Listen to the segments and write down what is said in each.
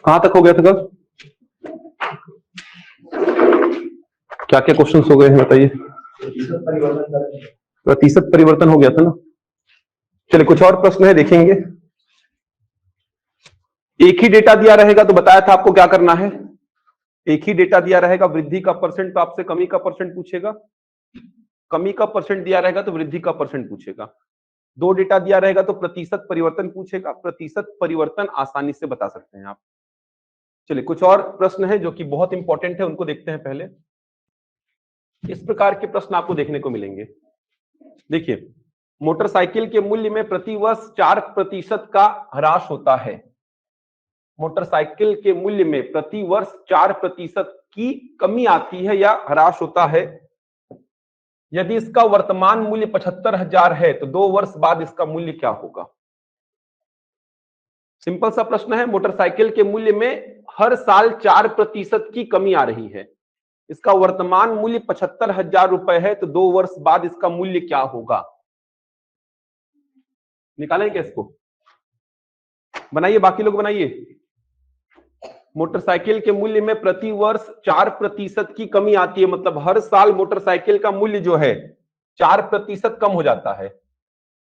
कहां तक हो गया था कल? क्या क्या क्वेश्चंस हो गए हैं बताइए। प्रतिशत परिवर्तन हो गया था ना। चलिए कुछ और प्रश्न है देखेंगे। एक ही डेटा दिया रहेगा तो बताया था आपको क्या करना है। एक ही डेटा दिया रहेगा, वृद्धि का परसेंट तो आपसे कमी का परसेंट पूछेगा, कमी का परसेंट दिया रहेगा तो वृद्धि का परसेंट पूछेगा। दो डेटा दिया रहेगा तो प्रतिशत परिवर्तन पूछेगा। प्रतिशत परिवर्तन आसानी से बता सकते हैं आप। चलिए कुछ और प्रश्न है जो कि बहुत इंपॉर्टेंट है, उनको देखते हैं पहले। इस प्रकार के प्रश्न आपको देखने को मिलेंगे। देखिए, मोटरसाइकिल के मूल्य में प्रतिवर्ष 4% का ह्रास होता है। मोटरसाइकिल के मूल्य में प्रतिवर्ष 4% की कमी आती है या ह्रास होता है। यदि इसका वर्तमान मूल्य 75,000 है तो 2 वर्ष बाद इसका मूल्य क्या होगा। सिंपल सा प्रश्न है। मोटरसाइकिल के मूल्य में हर साल 4% की कमी आ रही है। इसका वर्तमान मूल्य 75,000 रुपए है तो 2 वर्ष बाद इसका मूल्य क्या होगा। निकालेंगे इसको, बनाइए, बाकी लोग बनाइए। मोटरसाइकिल के मूल्य में प्रति वर्ष 4% की कमी आती है, मतलब हर साल मोटरसाइकिल का मूल्य जो है 4% कम हो जाता है।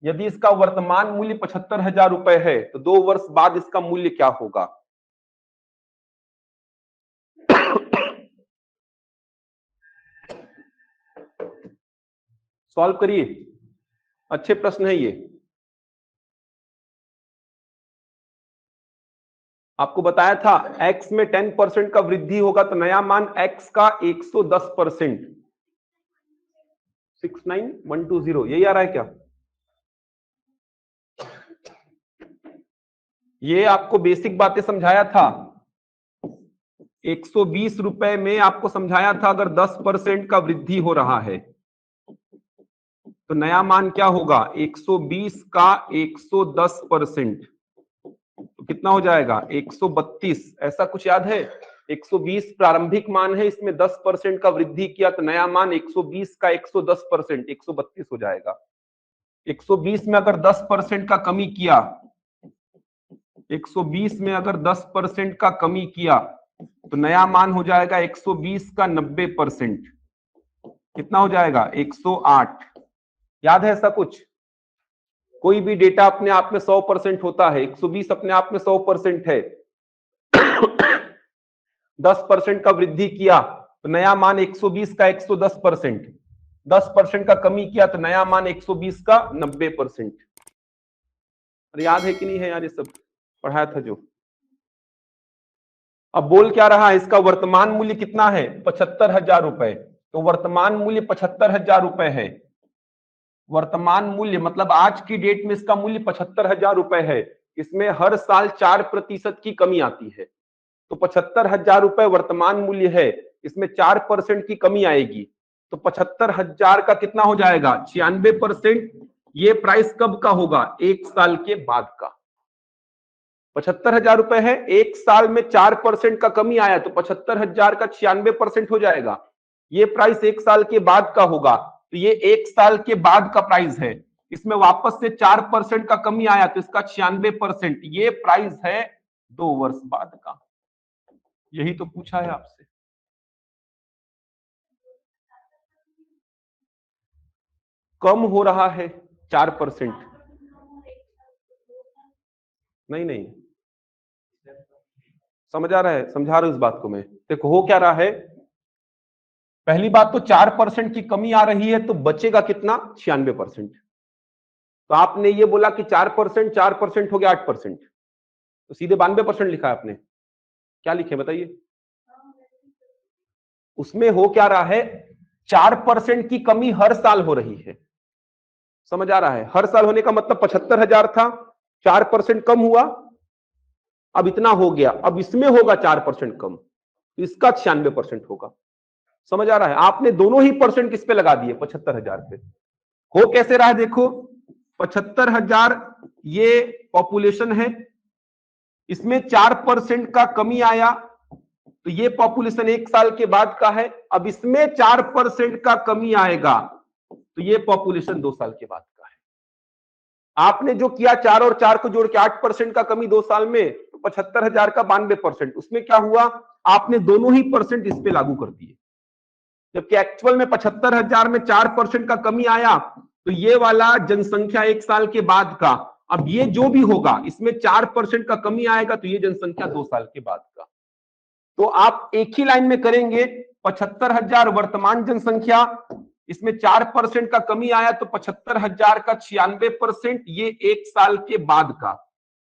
यदि इसका वर्तमान मूल्य 75,000 रुपए है तो 2 वर्ष बाद इसका मूल्य क्या होगा। सॉल्व करिए, अच्छे प्रश्न है ये। आपको बताया था x में 10% का वृद्धि होगा तो नया मान x का 110%। 69120 यही आ रहा है क्या। ये आपको बेसिक बातें समझाया था। 120 रुपए में आपको समझाया था अगर 10% का वृद्धि हो रहा है तो नया मान क्या होगा। 120 का 110% तो कितना हो जाएगा 132। ऐसा कुछ याद है। 120 प्रारंभिक मान है, इसमें 10% का वृद्धि किया तो नया मान 120 का 110% 132 हो जाएगा। 120 में अगर 10% का कमी किया, 120 में अगर 10% का कमी किया तो नया मान हो जाएगा 120 का 90%। कितना हो जाएगा 108। याद है ऐसा कुछ। कोई भी डेटा अपने आप में 100% होता है। 120 अपने आप में 100% है। 10% का वृद्धि किया तो नया मान 120 का 110%। 10% का कमी किया तो नया मान 120 का 90%। याद है कि नहीं है यार, ये सब पढ़ाया था जो। अब बोल क्या रहा है, इसका वर्तमान मूल्य कितना है 75,000 रुपए। तो वर्तमान मूल्य 75,000 रुपए है। वर्तमान मूल्य मतलब आज की डेट में इसका मूल्य 75,000 रुपए है। इसमें हर साल 4% की कमी आती है तो 75,000 रुपए वर्तमान मूल्य है, इसमें 4% की कमी आएगी तो 75,000 का कितना हो जाएगा 96%। ये प्राइस कब का होगा 1 साल के बाद का। 75,000 रुपए है, 1 साल में 4% का कमी आया तो 75,000 का 96% हो जाएगा। ये प्राइस 1 साल के बाद का होगा तो ये 1 साल के बाद का प्राइस है। इसमें वापस से 4% का कमी आया तो इसका 96%। ये प्राइस है 2 वर्ष बाद का। यही तो पूछा है आपसे। कम हो रहा है 4%। नहीं समझ आ रहा है, समझा रहा हूं इस बात को मैं। देखो हो क्या रहा है, पहली बात तो 4% की कमी आ रही है तो बचेगा कितना 96%। तो आपने ये बोला कि 4% हो गया 8%, तो सीधे 92% लिखा है आपने। क्या लिखे बताइए। उसमें हो क्या रहा है, 4% की कमी हर साल हो रही है। समझ आ रहा है, हर साल होने का मतलब 75,000 था, 4% कम हुआ, अब इतना हो गया, अब इसमें होगा 4% कम, इसका 96% होगा। समझ आ रहा है। आपने दोनों ही परसेंट किस पे लगा दिए 75,000 पे। हो कैसे रहा है देखो, 75,000 ये पॉपुलेशन है, इसमें 4% का कमी आया तो ये पॉपुलेशन 1 साल के बाद का है। अब इसमें 4% का कमी आएगा तो ये पॉपुलेशन 2 साल के बाद का है। आपने जो किया 4 और 4 को जोड़ के 8% का कमी 2 साल में, तो 75,000 का 92%। उसमें क्या हुआ, आपने दोनों ही परसेंट इस पे लागू कर दिए, जबकि एक्चुअल में 75,000 में 4% का कमी आया, तो ये वाला जनसंख्या 1 साल के बाद का, अब ये जो भी होगा इसमें 4% का कमी आएगा, तो ये जनसंख्या 2 साल के बाद का। तो आप एक ही लाइन में करेंगे, 75,000 वर्तमान जनसंख्या, इसमें 4% का कमी आया तो 75,000 का 96%, ये 1 साल के बाद का।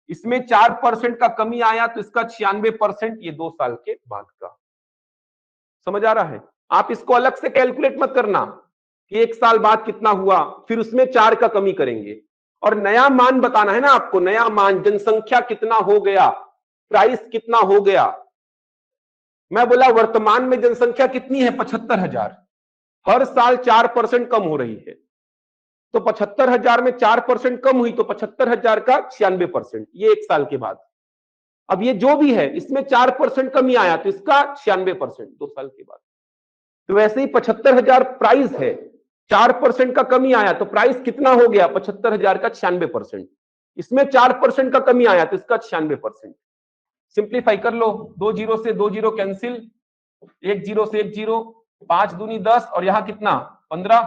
इसमें 4% का कमी आया तो इसका 96%, ये 2 साल के बाद का। समझ आ रहा है? आप इसको अलग से कैलकुलेट मत करना कि 1 साल बाद कितना हुआ, फिर उसमें 4 का कमी करेंगे और नया मान बताना है ना आपको, नया मान, जनसंख्या कितना हो गया, प्राइस कितना हो गया। मैं बोला वर्तमान में जनसंख्या कितनी है, 75,000, हर साल 4% कम हो रही है, तो 75,000 में 4% कम हुई तो 75,000 का 96%, ये 1 साल के बाद। अब ये जो भी है इसमें 4% कमी आया तो इसका 96%, 2 साल के बाद। तो वैसे ही 75,000 प्राइस है, 4% का कमी आया तो प्राइस कितना हो गया, 75,000 का 96%। इसमें 4% का कमी आया तो इसका 96%। सिंप्लीफाई कर लो, 2 जीरो से 2 जीरो कैंसिल, 1 जीरो से 1 जीरो, 5 दूनी 10 और यहां कितना 15,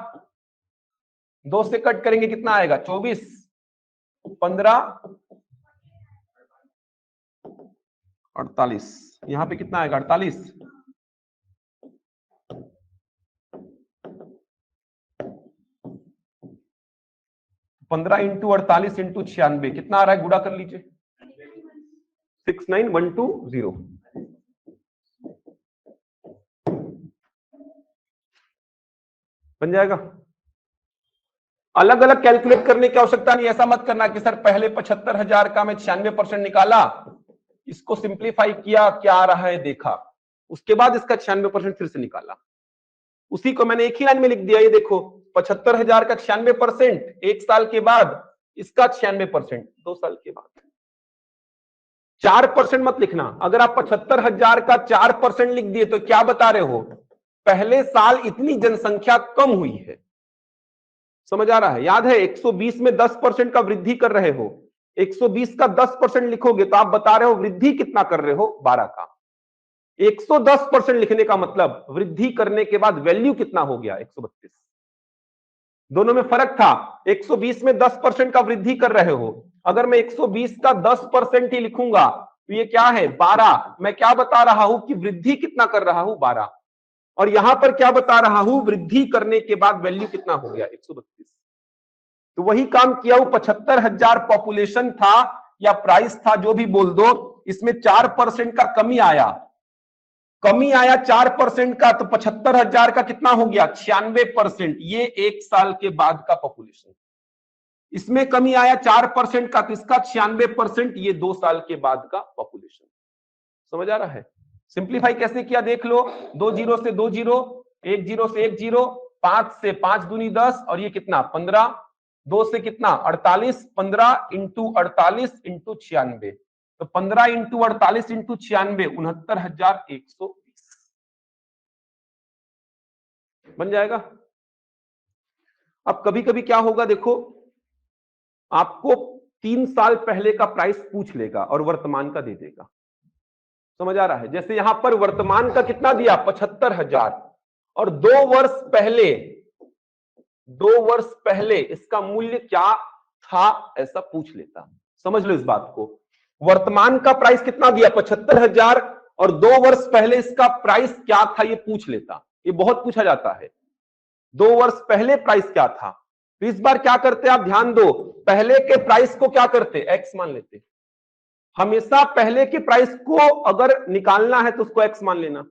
2 से कट करेंगे कितना आएगा 24, 15 48, यहां पे कितना आएगा 48, 15 इंटू 48 इंटू 96 कितना आ रहा है, गुणा कर लीजिए, 69120 बन जाएगा। अलग अलग कैलकुलेट करने की आवश्यकता नहीं, ऐसा मत करना कि सर पहले 75,000 का मैं 96% निकाला, इसको सिंप्लीफाई किया, क्या आ रहा है देखा, उसके बाद इसका 96% फिर से निकाला, उसी को मैंने एक ही लाइन में लिख दिया। ये देखो 75,000 का 96% 1 साल के बाद, इसका 96% 2 साल के बाद। 4% मत लिखना, अगर आप 75,000 का 4% लिख दिए तो क्या बता रहे हो, पहले साल इतनी जनसंख्या कम हुई है। समझ आ रहा है? याद है 120 में 10% का वृद्धि कर रहे हो, 120 का 10% लिखोगे तो आप बता रहे हो वृद्धि कितना कर रहे हो, 12 का। 110% लिखने का मतलब वृद्धि करने के बाद वैल्यू कितना हो गया, 132। दोनों में फर्क था, 120 में 10% का वृद्धि कर रहे हो, अगर मैं 120 का 10% ही लिखूंगा तो ये क्या है 12, मैं क्या बता रहा हूं कि वृद्धि कितना कर रहा हूं 12, और यहां पर क्या बता रहा हूं, वृद्धि करने के बाद वैल्यू कितना हो गया 132। तो वही काम किया हूं, 75,000 पॉपुलेशन था या प्राइस था, जो भी बोल दो, इसमें 4% का कमी आया, 4% का, तो 75,000 का कितना हो गया 96%, ये 1 साल के बाद का पॉपुलेशन। इसमें कमी आया 4% का, तो इसका 96%, ये 2 साल के बाद का पॉपुलेशन। समझ आ रहा है? सिंप्लीफाई कैसे किया देख लो, 2 जीरो से 2 जीरो, 1 जीरो से 1 जीरो, 5 से 5 दूनी 10 और ये कितना 15, 2 से कितना 48, 15 इंटू 48 इंटू 96, तो 15 इंटू 48 इंटू 96 69,120 बन जाएगा। अब कभी कभी क्या होगा, देखो आपको 3 साल पहले का प्राइस पूछ लेगा और वर्तमान का दे देगा। समझ आ रहा है? जैसे यहां पर वर्तमान का कितना दिया 75,000 और 2 वर्ष पहले इसका मूल्य क्या था ऐसा पूछ लेता। समझ लो इस बात को, वर्तमान का प्राइस कितना दिया 75,000 और 2 वर्ष पहले इसका प्राइस क्या था ये पूछ लेता। ये बहुत पूछा जाता है, 2 वर्ष पहले प्राइस क्या था। तो इस बार क्या करते आप ध्यान दो, पहले के प्राइस को क्या करते एक्स मान लेते। हमेशा पहले के प्राइस को अगर निकालना है तो उसको एक्स मान लेना,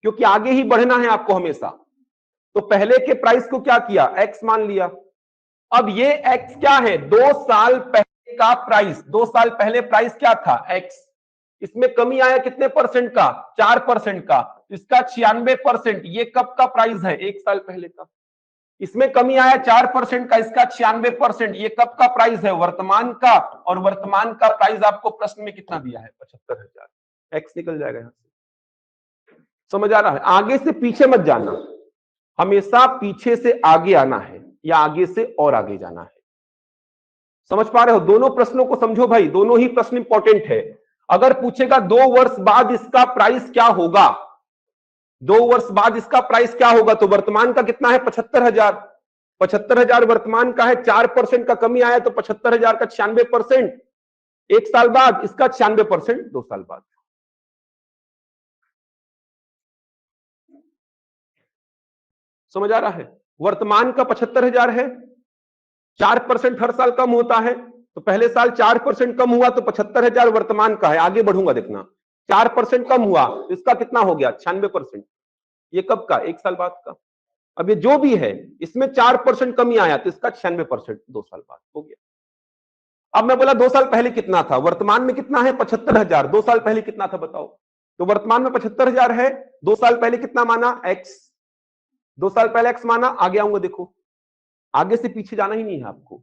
क्योंकि आगे ही बढ़ना है आपको हमेशा। तो पहले के प्राइस को क्या किया एक्स मान लिया। अब ये एक्स क्या है 2 साल पहले का प्राइस, 2 साल पहले प्राइस क्या था एक्स, इसमें कमी आया कितने परसेंट का 4% का, इसका 96%, ये कब का प्राइस है 1 साल पहले का। इसमें कमी आया 4% का, इसका 96%, ये कब का प्राइस है वर्तमान का, और वर्तमान का प्राइस आपको प्रश्न में कितना दिया है 75,000, एक्स निकल जाएगा यहां से। समझ आ रहा है? आगे से पीछे मत जाना, हमेशा पीछे से आगे आना है या आगे से और आगे जाना है। समझ पा रहे हो? दोनों प्रश्नों को समझो भाई, दोनों ही प्रश्न इंपॉर्टेंट है। अगर पूछेगा 2 वर्ष बाद इसका प्राइस क्या होगा, 2 वर्ष बाद इसका प्राइस क्या होगा, तो वर्तमान का कितना है 75,000, 75,000 वर्तमान का है, 4% का कमी आया तो 75,000 का 96%, 1 साल बाद इसका 96% 2 साल बाद। समझ आ रहा है? वर्तमान का 75,000 है, 4% हर साल कम होता है, तो पहले साल 4% कम हुआ तो 75,000 वर्तमान का है। आगे बढ़ूंगा देखना, 4% कम हुआ तो इसका कितना हो गया 96%। ये कब का, 1 साल बाद का। अब ये जो भी है इसमें 4% कमी आया तो इसका 96% 2 साल बाद हो गया। अब मैं बोला 2 साल पहले कितना था, वर्तमान में कितना है 75,000, 2 साल पहले कितना था बताओ। तो वर्तमान में 75,000 है, 2 साल पहले कितना माना x, 2 साल पहले x माना। आगे आऊंगा, देखो आगे से पीछे जाना ही नहीं है आपको,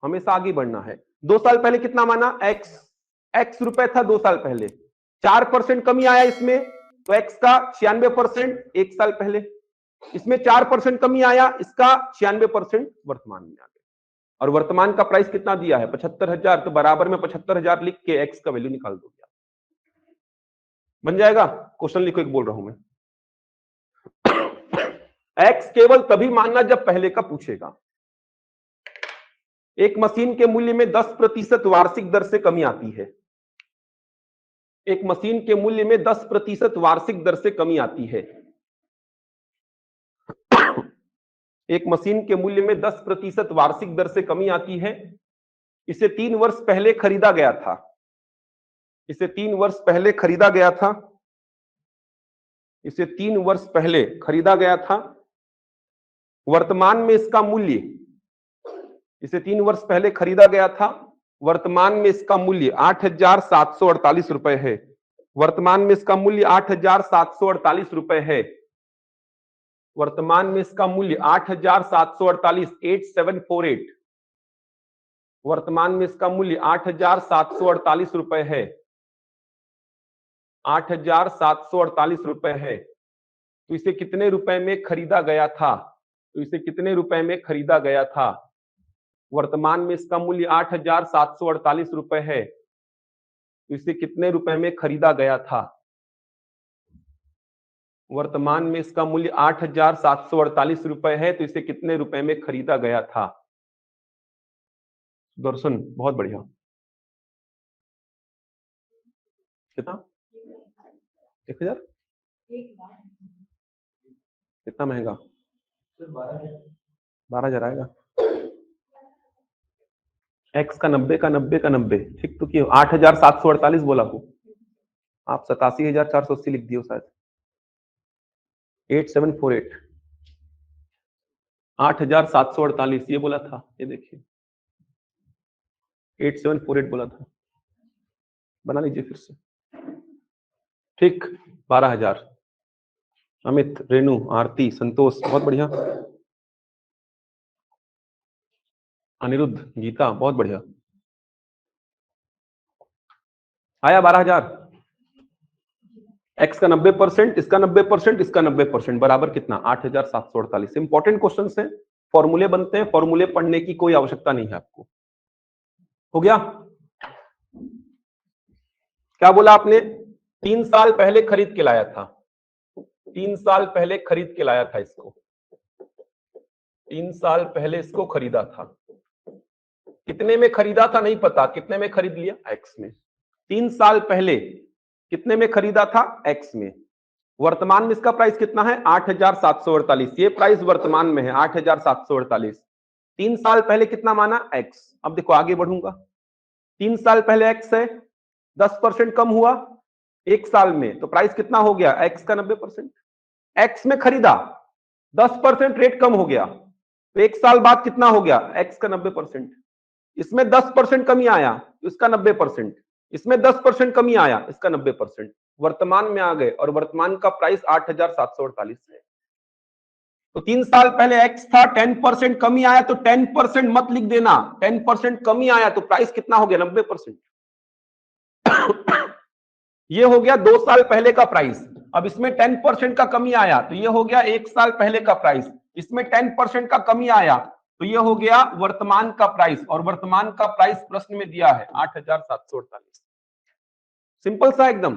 हमेशा आगे बढ़ना है। 2 साल पहले कितना माना x रुपए था 2 साल पहले, 4% कमी आया इसमें तो x का 96% 1 साल पहले, इसमें 4% कमी आया, इसका 96% वर्तमान में आ गया। और वर्तमान का प्राइस कितना दिया है 75,000, तो बराबर में 75,000 लिख के x का वैल्यू निकाल दो, बन जाएगा। क्वेश्चन लिखो, एक बोल रहा हूं मैं। x केवल तभी मानना जब पहले का पूछेगा। एक मशीन के मूल्य में 10% वार्षिक दर से कमी आती है, एक मशीन के मूल्य में 10% वार्षिक दर से कमी आती है, एक मशीन के मूल्य में 10% वार्षिक दर से कमी आती है। इसे 3 वर्ष पहले खरीदा गया था, इसे 3 वर्ष पहले खरीदा गया था, इसे 3 वर्ष पहले खरीदा गया था। वर्तमान में इसका मूल्य, इसे 3 वर्ष पहले खरीदा गया था, वर्तमान में इसका मूल्य 8,748 रुपए है। वर्तमान में इसका मूल्य 8,748 रुपए है। वर्तमान में इसका मूल्य 8,748, 8748। वर्तमान में इसका मूल्य 8,748 रुपए है, 8,748 रुपए है। तो इसे कितने रुपए में खरीदा गया था, तो इसे कितने रुपए में खरीदा गया था। वर्तमान में इसका मूल्य 8,748 रुपए है, तो इसे कितने रुपए में खरीदा गया था। वर्तमान में इसका मूल्य 8,748 रुपए है, तो इसे कितने रुपए में खरीदा गया था। दर्शन बहुत बढ़िया। कितना, 1,000, कितना महंगा, 12,000 आएगा। x का 90 का 90 का 90, ठीक तो क्यों 8,748 बोला को, आप 87,480 लिख दियो शायद। 8748, 8,748 ये बोला था, ये देखिए 8748 बोला था, बना लीजिए फिर से। ठीक, 12,000। अमित, रेणु, आरती, संतोष, बहुत बढ़िया। अनिरुद्ध, गीता, बहुत बढ़िया। आया 12,000। x का 90%, इसका 90%, इसका 90%, बराबर कितना 8,748। इंपॉर्टेंट क्वेश्चन है, फॉर्मूले बनते हैं, फॉर्मूले पढ़ने की कोई आवश्यकता नहीं है आपको। हो गया। क्या बोला आपने, 3 साल पहले खरीद के लाया था, 3 साल पहले खरीद के लाया था इसको, 3 साल पहले इसको खरीदा था। कितने में खरीदा था नहीं पता, कितने में खरीद लिया x में। 3 साल पहले कितने में खरीदा था x में। वर्तमान में इसका प्राइस कितना है 8,748, ये प्राइस वर्तमान में है 8,748। 3 साल पहले कितना माना x। अब देखो आगे बढ़ूंगा, 3 साल पहले x है, 10% कम हुआ 1 साल में, तो प्राइस कितना हो गया x का 90%। x में खरीदा, 10% रेट कम हो गया, तो 1 साल बाद कितना हो गया x का 90%। इसमें 10% कमी आया तो इसका 90%, इसमें 10% कमी आया, इसका 90%। वर्तमान में आ गए और वर्तमान का प्राइस 8,748 है। तो 3 साल पहले x था, 10% कमी आया तो 10% मत लिख देना, 10% कमी आया तो प्राइस कितना हो गया 90%। ये हो गया 2 साल पहले का प्राइस। अब इसमें 10% का कमी आया तो ये हो गया 1 साल पहले का प्राइस, इसमें 10% का कमी आया तो ये हो गया वर्तमान का प्राइस, और वर्तमान का प्राइस प्रश्न में दिया है 8,748। सिंपल सा एकदम।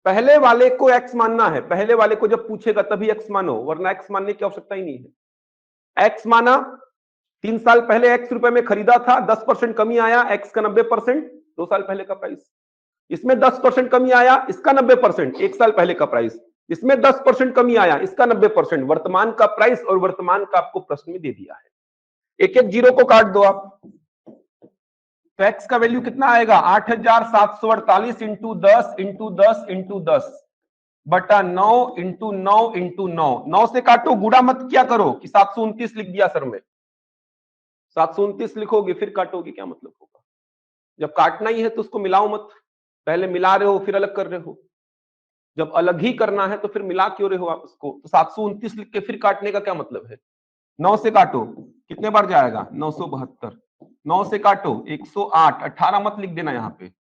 पहले वाले को x मानना है, पहले वाले को जब पूछेगा तभी x मानो, वरना x मानने की आवश्यकता ही नहीं है। x माना, 3 साल पहले x रुपए में खरीदा था, 10% कमी आया, x का 90%, 2 साल पहले का प्राइस। इसमें 10% कमी आया, इसका 90%, 1 साल पहले का प्राइस। इसमें 10% कमी आया, इसका 90%, वर्तमान का प्राइस और वर्तमान का आपको प्रश्न में दे दिया है। एक एक जीरो को काट दो आप, तो x का वैल्यू कितना आएगा? 8748 इंटू 10 इंटू 10 इंटू 10 बटा 9 इंटू 9 इंटू 9। 9 से काटो, गुणा मत क्या करो कि 729 लिख दिया सर में। 729 लिखोगे फिर काटोगे, क्या मतलब होगा? जब काटना ही है तो उसको मिलाओ मत, पहले मिला रहे हो फिर अलग कर रहे हो। जब अलग ही करना है तो फिर मिला क्यों रहे हो आप उसको? तो 729 लिख के फिर काटने का क्या मतलब है? 9 से काटो, कितने बार जाएगा? 972। 9 से काटो 108, 18 मत लिख देना यहाँ पे,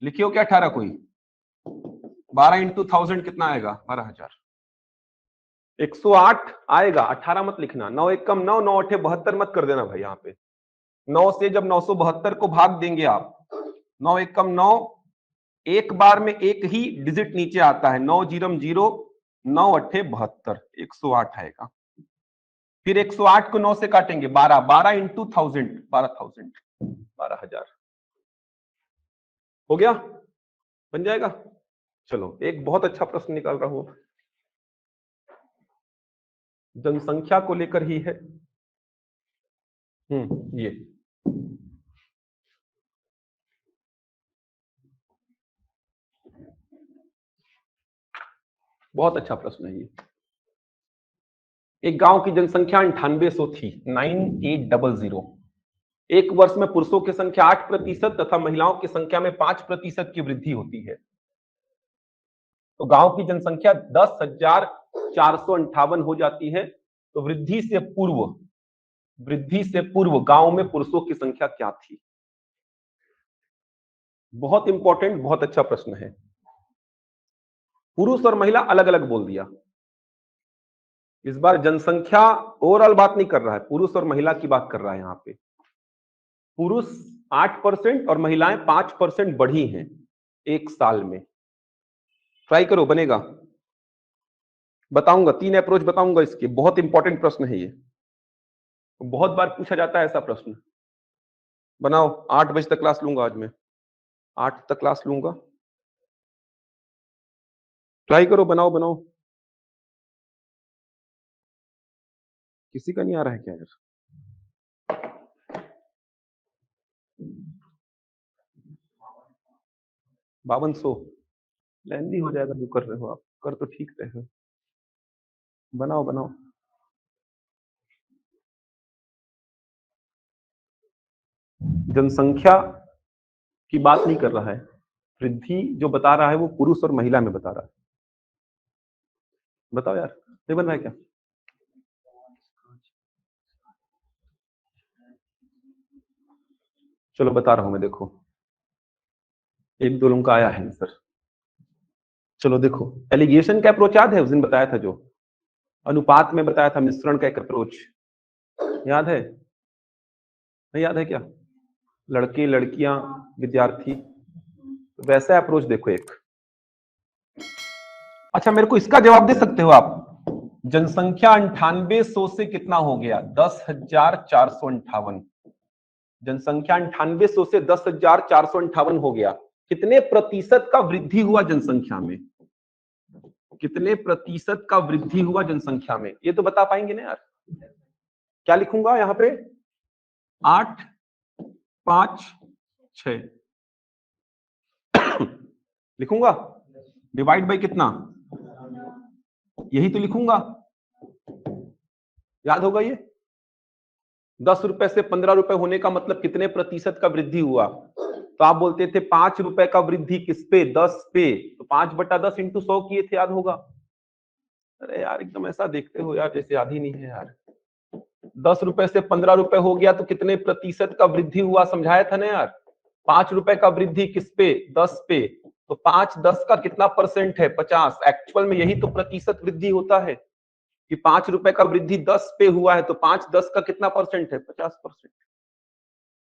लिखियो क्या 18 कोई? 12 इंटू 1000 कितना आएगा? 12,000। 108 आएगा, 18 मत लिखना। 9 एक कम 9, 9 8 72 मत कर देना भाई यहाँ पे। 9 से जब 972 को भाग देंगे आप, 9 एक कम 9, एक बार में एक ही डिजिट नीचे आता है, 9 जीरो 0, 9 8 72, 108 आएगा। फिर 108 को 9 से काटेंगे, 12, 12 इंटू 1000, 12,000, 12,000 हो गया, बन जाएगा। चलो एक बहुत अच्छा प्रश्न निकाल रहा हूं, जनसंख्या को लेकर ही है। ये बहुत अच्छा प्रश्न है। ये एक गांव की जनसंख्या 9800 थी, 9800। एक वर्ष में पुरुषों की संख्या 8% तथा महिलाओं की संख्या में 5% की वृद्धि होती है। तो गांव की जनसंख्या 10,458 हो जाती है। तो वृद्धि से पूर्व गांव में पुरुषों की संख्या क्या थी? बहुत इंपॉर्टेंट, बहुत अच्छा प्रश्न है। पुरुष और महिला अलग अलग बोल दिया। इस बार जनसंख्या ओवरऑल बात नहीं कर रहा है, पुरुष और महिला की बात कर रहा है। यहां पे पुरुष 8% और महिलाएं 5% बढ़ी हैं एक साल में। ट्राई करो, बनेगा। बताऊंगा 3 अप्रोच बताऊंगा इसके, बहुत इंपॉर्टेंट प्रश्न है ये, बहुत बार पूछा जाता है ऐसा प्रश्न। बनाओ, 8 बजे तक क्लास लूंगा आज मैं, 8 तक क्लास लूंगा। ट्राई करो, बनाओ बनाओ। किसी का नहीं आ रहा है क्या यार? 5200 लेंदी हो जाएगा जो कर रहे हो आप, कर तो ठीक रहे हो। बनाओ बनाओ। जनसंख्या की बात नहीं कर रहा है, वृद्धि जो बता रहा है वो पुरुष और महिला में बता रहा है। बताओ यार, नहीं बन रहा है क्या? चलो बता रहा हूं मैं, देखो 1-2 लोगों का आया है सर। चलो देखो, एलिगेशन का अप्रोच याद है? उस दिन बताया था जो अनुपात में बताया था, मिश्रण का एक अप्रोच याद है? नहीं याद है क्या? लड़के लड़कियां विद्यार्थी, वैसा अप्रोच देखो एक। अच्छा मेरे को इसका जवाब दे सकते हो आप? जनसंख्या 9800 से कितना हो गया? 10,458। जनसंख्या 9800 से 10,458 हो गया। कितने प्रतिशत का वृद्धि हुआ जनसंख्या में? कितने प्रतिशत का वृद्धि हुआ जनसंख्या में? ये तो बता पाएंगे ना यार? क्या लिखूंगा यहां पे? 8, 5, 6 लिखूंगा। डिवाइड बाई कितना? यही तो लिखूंगा, याद होगा ये। 10 रुपए से 15 रुपए होने का मतलब कितने प्रतिशत का वृद्धि हुआ? तो आप बोलते थे 5 रुपए का वृद्धि किस पे? 10 पे, तो 5/10 इंटू 100 किए थे, याद होगा। अरे यार एकदम ऐसा देखते हो यार जैसे याद ही नहीं है यार। 10 रुपए से 15 रुपए हो गया तो कितने प्रतिशत का वृद्धि हुआ, समझाया था ना यार। 5 रुपए का वृद्धि किस पे? 10 पे, तो 5 10 का कितना परसेंट है? 50। एक्चुअल में यही तो प्रतिशत वृद्धि होता है कि 5 रुपए का वृद्धि 10 पे हुआ है, तो 5 10 का कितना परसेंट है? 50%।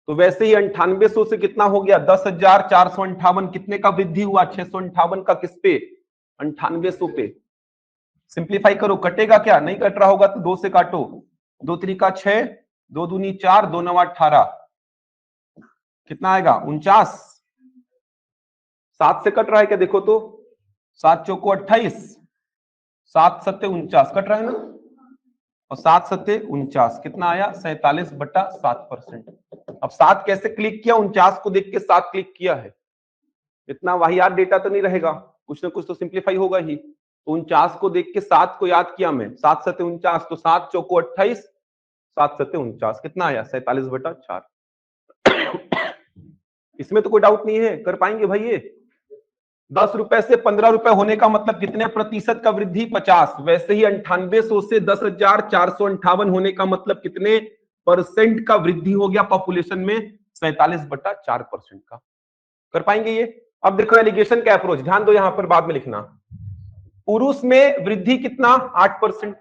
तो वैसे ही 9800 से कितना हो गया 10,458, कितने का वृद्धि हुआ 658 का, किस पे 9800 पे। सिंप्लीफाई करो, कटेगा क्या, नहीं कट रहा होगा तो 2 से काटो, 2 त्रिका 6, 2 दूनी 4, 2 नवा 18, कितना आएगा 49। 7 से कट रहा है क्या, देखो तो, 7 चौको 28, 7 सत्ते 49, कट रहा है ना, और 7 सत्ते 49, कितना आया 47/7%। अब 7 कैसे क्लिक किया, 49 को देख के 7 क्लिक किया है, इतना वाहियात डेटा तो नहीं रहेगा, कुछ ना कुछ तो सिंप्लीफाई होगा ही। तो 49 को देख के 7 को याद किया मैं, 7 सत्ते 49, तो 7 चौको 28, 7 सत्ते 49, कितना आया 47/4। इसमें तो कोई डाउट नहीं है, कर पाएंगे भाई ये। 10 रुपए से 15 रुपए होने का मतलब कितने प्रतिशत का वृद्धि, 50। वैसे ही 9800 से 10,458 होने का मतलब कितने परसेंट का वृद्धि हो गया पॉपुलेशन में, 47/4% का। कर पाएंगे ये। अब देखो एलिगेशन का अप्रोच, ध्यान दो यहां पर, बाद में लिखना। पुरुष में वृद्धि कितना 8%,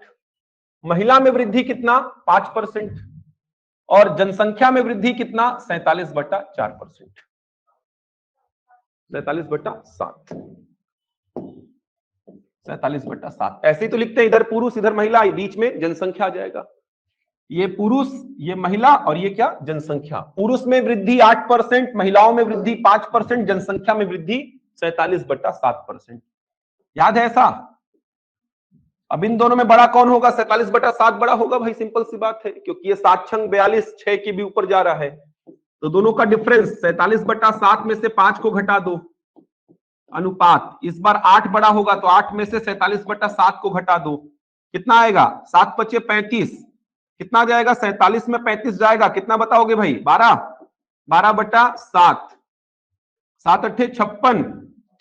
महिला में वृद्धि कितना 5%, और जनसंख्या में वृद्धि कितना 47/4%, 47/7, 47/7। ऐसे ही तो लिखते हैं, इधर पुरुष इधर महिला, बीच में जनसंख्या आ जाएगा। ये पुरुष, ये महिला, और ये क्या जनसंख्या। पुरुष में वृद्धि 8%, महिलाओं में वृद्धि 5%, जनसंख्या में वृद्धि 47/7%। याद है ऐसा। अब इन दोनों में बड़ा कौन होगा, 47/7 बड़ा होगा भाई, सिंपल सी बात है, क्योंकि ये 7 छंग 42, 6 के भी ऊपर जा रहा है, तो दोनों का डिफरेंस 47/7 में से 5 को घटा दो, अनुपात इस बार 8 बड़ा होगा, तो 8 में से 47/7 को घटा दो, कितना आएगा 7 × 5 = 35, कितना जाएगा 47 में 35 जाएगा, कितना बताओगे भाई 12, 12/7, 7 × 8 = 56,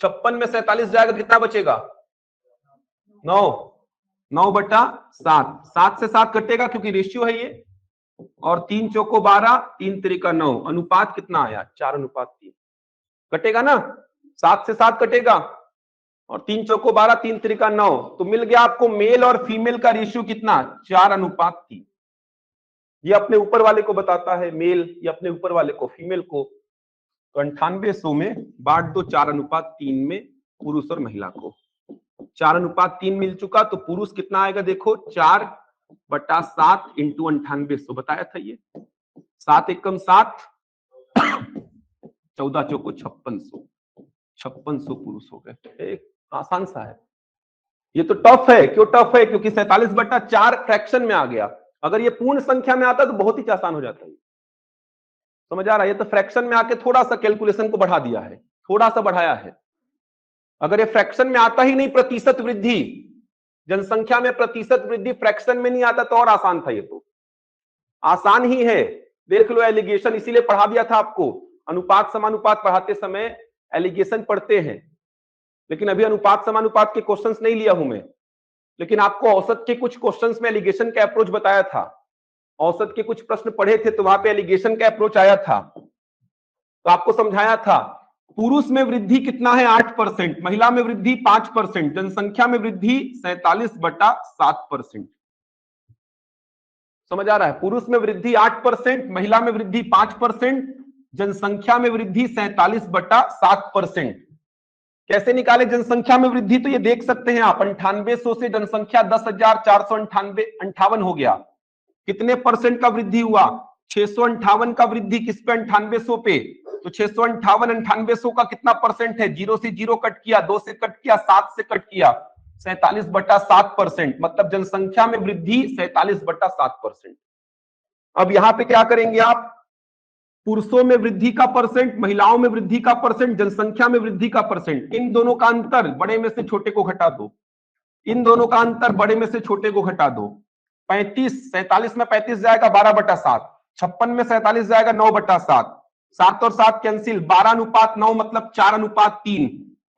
56 में 47 जाएगा, कितना बचेगा 9, 9/7, 7 से 7 कटेगा क्योंकि रेशियो है ये, और 3 चौको 12, 3 त्रिका 9, अनुपात कितना आया 4:3, कटेगा ना, 7 से 7 कटेगा, और 3 चौको 12, 3 त्रिका 9, तो मिल गया आपको मेल और फीमेल का रेशियो कितना 4:3। ये अपने ऊपर वाले को बताता है मेल, ये अपने ऊपर वाले को फीमेल को। तो 9800 में बांट दो 4:3 में पुरुष और महिला को, 4:3 मिल चुका, तो पुरुष कितना आएगा देखो 4/7 × 9800 बताया था ये, 7 एकम 7, 14 चौको 5600, 5600 पुरुष हो गए। एक आसान सा है, ये तो टफ है। क्यों टफ है, क्योंकि 47/4 फ्रैक्शन में आ गया, अगर ये पूर्ण संख्या में आता तो बहुत ही आसान हो जाता है, समझ आ रहा है। ये तो फ्रैक्शन में आके थोड़ा सा कैलकुलेशन को बढ़ा दिया है, थोड़ा सा बढ़ाया है। अगर ये फ्रैक्शन में आता ही नहीं प्रतिशत वृद्धि, जनसंख्या में प्रतिशत वृद्धि फ्रैक्शन में नहीं आता तो और आसान था, ये तो आसान ही है। देख लो एलिगेशन, इसीलिए पढ़ा दिया था आपको, अनुपात समानुपात पढ़ाते समय एलिगेशन पढ़ते हैं, लेकिन अभी अनुपात समानुपात के क्वेश्चंस नहीं लिया हूं मैं, लेकिन आपको औसत के कुछ क्वेश्चंस में एलिगेशन का अप्रोच बताया था, औसत के कुछ प्रश्न पढ़े थे तो वहां पे एलिगेशन का अप्रोच आया था, तो आपको समझाया था पुरुष में वृद्धि कितना है 8%, महिला में वृद्धि 5%, जनसंख्या में वृद्धि 47/7%। समझ आ रहा है, पुरुष में वृद्धि 8%, महिला में वृद्धि 5%, जनसंख्या में वृद्धि 47/7%। कैसे निकाले जनसंख्या में वृद्धि, तो ये देख सकते हैं आप, 9800 से जनसंख्या 10,458 हो गया, कितने परसेंट का वृद्धि हुआ 658 का वृद्धि किस पे 9800 पे, तो 658 9800 का कितना परसेंट है, 0 से 0 कट किया, 2 से कट किया, 7 से कट किया, 47/7%, मतलब जनसंख्या में वृद्धि 47/7%। अब यहां पे क्या करेंगे आप, पुरुषों में वृद्धि का परसेंट, महिलाओं में वृद्धि का परसेंट, जनसंख्या में वृद्धि का परसेंट, इन दोनों का अंतर बड़े में से छोटे को घटा दो, इन दोनों का अंतर बड़े में से छोटे को घटा दो। 35, 47 में 35 जाएगा 12/7, 56 में 47 जाएगा 9/7, 7 और 7 कैंसिल, 12:9 मतलब 4:3,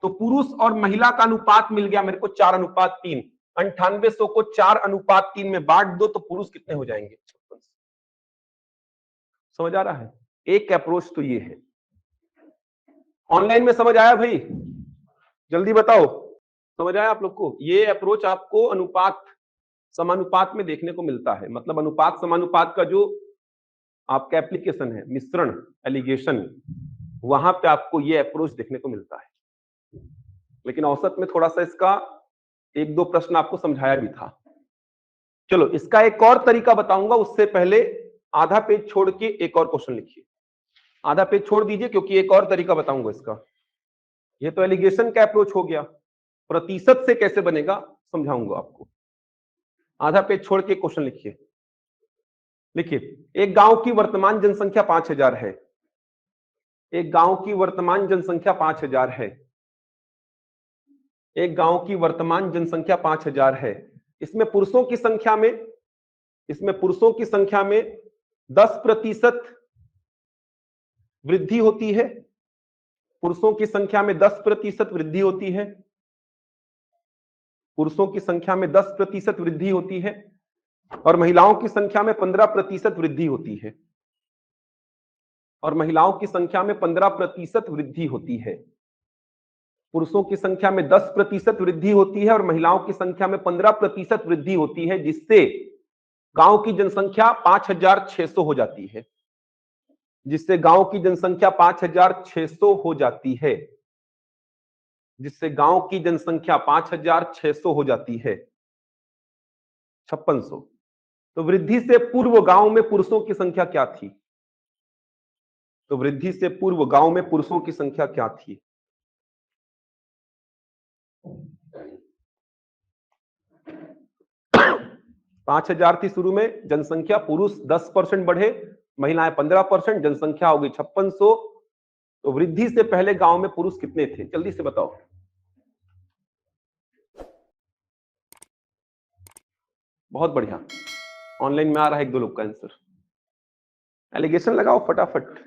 तो पुरुष और महिला का अनुपात मिल गया मेरे को 4:3। 9800 को 4:3 में बांट दो तो पुरुष कितने हो जाएंगे 56। समझ आ रहा है, एक अप्रोच तो ये है। ऑनलाइन में समझ आया भाई, जल्दी बताओ, समझ आया आप लोग को। ये अप्रोच आपको अनुपात समानुपात में देखने को मिलता है, मतलब अनुपात समानुपात का जो आपका एप्लीकेशन है, मिश्रण, एलिगेशन, वहां पे आपको ये अप्रोच देखने को मिलता है। लेकिन औसत में थोड़ा सा इसका 1-2 प्रश्न आपको समझाया भी था। चलो इसका एक और तरीका बताऊंगा, उससे पहले आधा पेज छोड़ के एक और क्वेश्चन लिखिए। आधा पेज छोड़ दीजिए क्योंकि एक और तरीका बताऊंगा इसका। ये तो एलिगेशन का अप्रोच हो गया, प्रतिशत से कैसे बनेगा समझाऊंगा आपको। आधा पेज छोड़ के क्वेश्चन लिखिए। लिखिए, एक गांव की वर्तमान जनसंख्या 5000 है। एक गांव की वर्तमान जनसंख्या 5000 है। एक गांव की वर्तमान जनसंख्या 5000 है। इसमें पुरुषों की संख्या में 10% वृद्धि होती है। पुरुषों की संख्या में 10% वृद्धि होती है। पुरुषों की संख्या में 10% वृद्धि होती है और महिलाओं की संख्या में 15% वृद्धि होती है। और महिलाओं की संख्या में 15% वृद्धि होती है। पुरुषों की संख्या में 10% वृद्धि होती है और महिलाओं की संख्या में 15% वृद्धि होती है, जिससे गांव की जनसंख्या 5600 हो जाती है। जिससे गांव की जनसंख्या 5600 हो जाती है। जिससे गांव की जनसंख्या 5600 हो जाती है। 5600। तो वृद्धि से पूर्व गांव में पुरुषों की संख्या क्या थी? तो वृद्धि से पूर्व गांव में पुरुषों की संख्या क्या थी? 5000 थी शुरू में जनसंख्या, पुरुष 10% बढ़े, महिलाएं 15%, जनसंख्या हो गई 5600। तो वृद्धि से पहले गांव में पुरुष कितने थे? जल्दी से बताओ। बहुत बढ़िया, ऑनलाइन में आ रहा है 1-2 लोग का आंसर। एलिगेशन लगाओ फटाफट।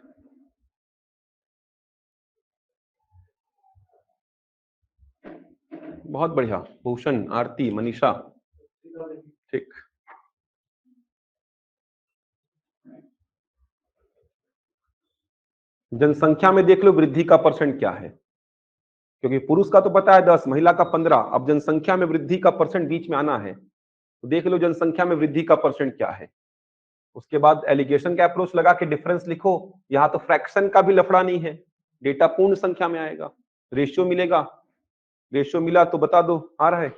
बहुत बढ़िया, भूषण, आरती, मनीषा, ठीक। जनसंख्या में देख लो वृद्धि का परसेंट क्या है, क्योंकि पुरुष का तो पता है 10, महिला का 15। अब जनसंख्या में वृद्धि का परसेंट बीच में आना है, तो देख लो जनसंख्या में वृद्धि का परसेंट क्या है। उसके बाद एलिगेशन का अप्रोच लगा के डिफरेंस लिखो। यहां तो फ्रैक्शन का भी लफड़ा नहीं है, डेटा पूर्ण संख्या में आएगा। रेशियो मिलेगा, रेशियो मिला तो बता दो। आ रहा है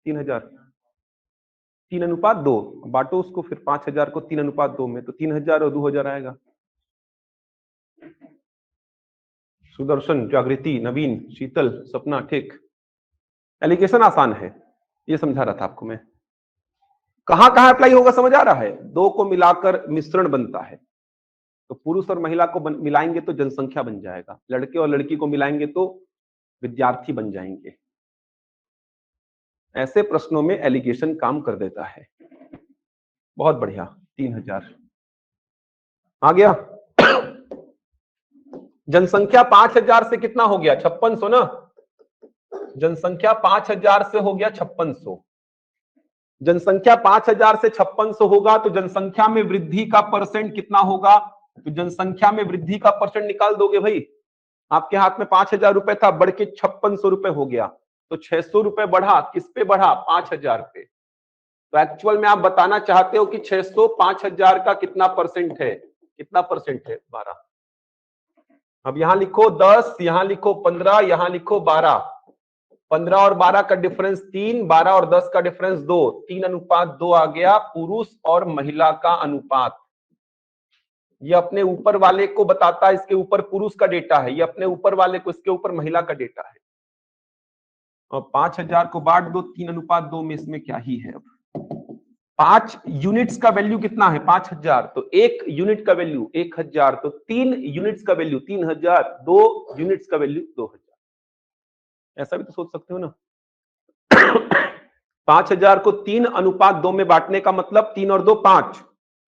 3000, 3:2। बांटो उसको फिर 5000 को 3:2 में, तो 3000 और 2000 आएगा। सुदर्शन, जागृति, नवीन, शीतल, सपना, ठीक। एलिगेशन आसान है, ये समझा रहा था आपको मैं। कहां कहां अप्लाई होगा समझ आ रहा है? दो को मिलाकर मिश्रण बनता है, तो पुरुष और महिला को मिलाएंगे तो जनसंख्या बन जाएगा, लड़के और लड़की को मिलाएंगे तो विद्यार्थी बन जाएंगे। ऐसे प्रश्नों में एलिगेशन काम कर देता है। बहुत बढ़िया, 3000 आ गया। जनसंख्या 5000 से कितना हो गया? 5600 ना। जनसंख्या 5000 से हो गया 5600। जनसंख्या 5000 से 5600 होगा तो जनसंख्या में वृद्धि का परसेंट कितना होगा? तो जनसंख्या में वृद्धि का परसेंट निकाल दोगे भाई। आपके हाथ में 5000 रुपए था, बढ़ के 5600 रुपए हो गया, तो 600 रुपए बढ़ा, किस पे बढ़ा? 5000 पे। तो एक्चुअल में आप बताना चाहते हो कि 600 5000 का कितना परसेंट है? कितना परसेंट है? 12। अब यहां लिखो 10, यहां लिखो 15, यहां लिखो 12। 15 और 12 का डिफरेंस 3, 12 और 10 का डिफरेंस 2, 3:2 आ गया पुरुष और महिला का अनुपात। ये अपने ऊपर वाले को बताता है, इसके ऊपर पुरुष का डेटा है, ये अपने ऊपर वाले को, इसके ऊपर महिला का डेटा है। और 5000 को बांट दो 3:2 में, इसमें क्या ही है। अब 5 यूनिट्स का वैल्यू कितना है? 5000। तो 1 यूनिट का वैल्यू 1000, तो 3 यूनिट्स का वैल्यू 3000, 2 यूनिट्स का वैल्यू 2000। ऐसा भी तो सोच सकते हो ना। 5000 को 3:2 में बांटने का मतलब 3 और 2 5।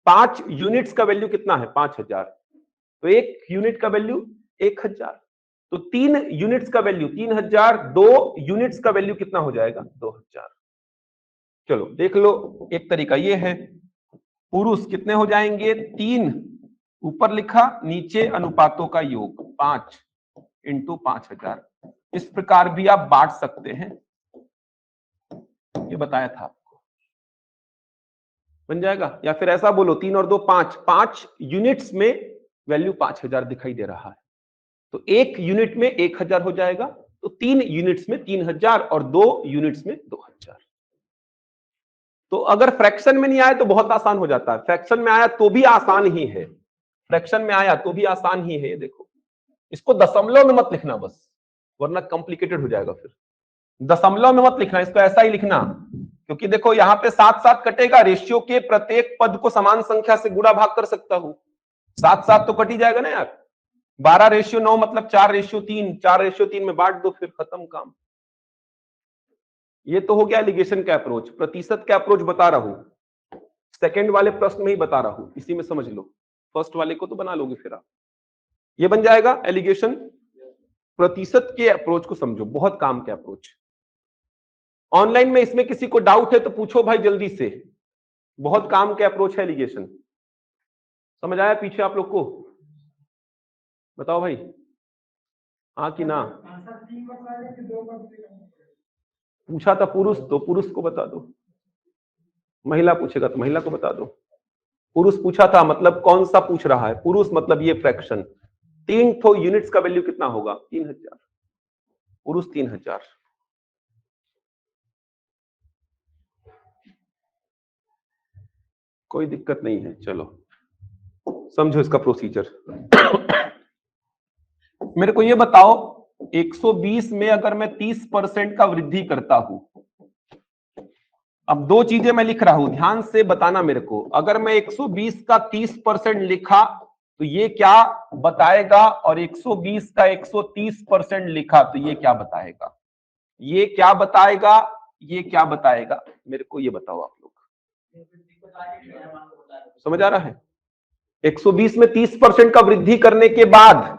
5 यूनिट्स का वैल्यू कितना है? 5000। तो 1 यूनिट का वैल्यू 1000। तो 3 यूनिट्स का वैल्यू 3000, 2 यूनिट्स का वैल्यू कितना हो जाएगा? 2000। चलो देख लो, एक तरीका ये है। पुरुष कितने हो जाएंगे? 3, ऊपर लिखा, नीचे अनुपातों का योग 5 इंटू 5000। इस प्रकार भी आप बांट सकते हैं, ये बताया था आपको। बन जाएगा। या फिर ऐसा बोलो 3 और 2 5, 5 यूनिट्स में वैल्यू 5000 दिखाई दे रहा है, तो 1 यूनिट में 1000 हो जाएगा, तो 3 यूनिट्स में 3000 और 2 यूनिट्स में 2000। तो अगर फ्रैक्शन में नहीं आया तो बहुत आसान हो जाता है, फ्रैक्शन में आया तो भी आसान ही है, फ्रैक्शन में आया तो भी आसान ही है। देखो इसको दशमलव में मत लिखना बस, वरना कॉम्प्लिकेटेड हो जाएगा। फिर दशमलव में मत लिखना, इसको ऐसा ही लिखना, क्योंकि देखो यहां पे 7 कटेगा, रेशियो के प्रत्येक पद को समान संख्या से गुणा भाग कर सकता हूं, 7 तो कट ही जाएगा ना यार। 12:9 मतलब 4:3, 4:3 में बांट दो, फिर खत्म काम। ये तो हो गया एलिगेशन का अप्रोच। प्रतिशत का अप्रोच बता रहा हूं, सेकंड वाले प्रश्न में ही बता रहा हूं, इसी में समझ लो। फर्स्ट वाले को तो बना लोगे फिर आप। ये बन जाएगा एलिगेशन। प्रतिशत के अप्रोच को समझो, बहुत काम के अप्रोच। ऑनलाइन में इसमें किसी को डाउट है तो पूछो भाई जल्दी से, बहुत काम के अप्रोच है एलिगेशन। समझ आया पीछे आप लोग को? बताओ भाई, हाँ कि ना? पूछा था पुरुष, तो पुरुष को बता दो। महिला पूछेगा तो महिला को बता दो। पुरुष पूछा था मतलब कौन सा पूछ रहा है? पुरुष मतलब ये फ्रैक्शन 3 तो यूनिट्स का वैल्यू कितना होगा? 3000। पुरुष 3000। कोई दिक्कत नहीं है, चलो समझो इसका प्रोसीजर। मेरे को ये बताओ 120 में अगर मैं 30% का वृद्धि करता हूं, अब 2 चीजें मैं लिख रहा हूं, ध्यान से बताना मेरे को। अगर मैं 120 का 30% लिखा तो ये क्या बताएगा, और 120 का 130% लिखा तो ये क्या बताएगा? ये क्या बताएगा, ये क्या बताएगा? मेरे को ये बताओ आप लोग। समझ आ रहा है? 120 में 30% का वृद्धि करने के बाद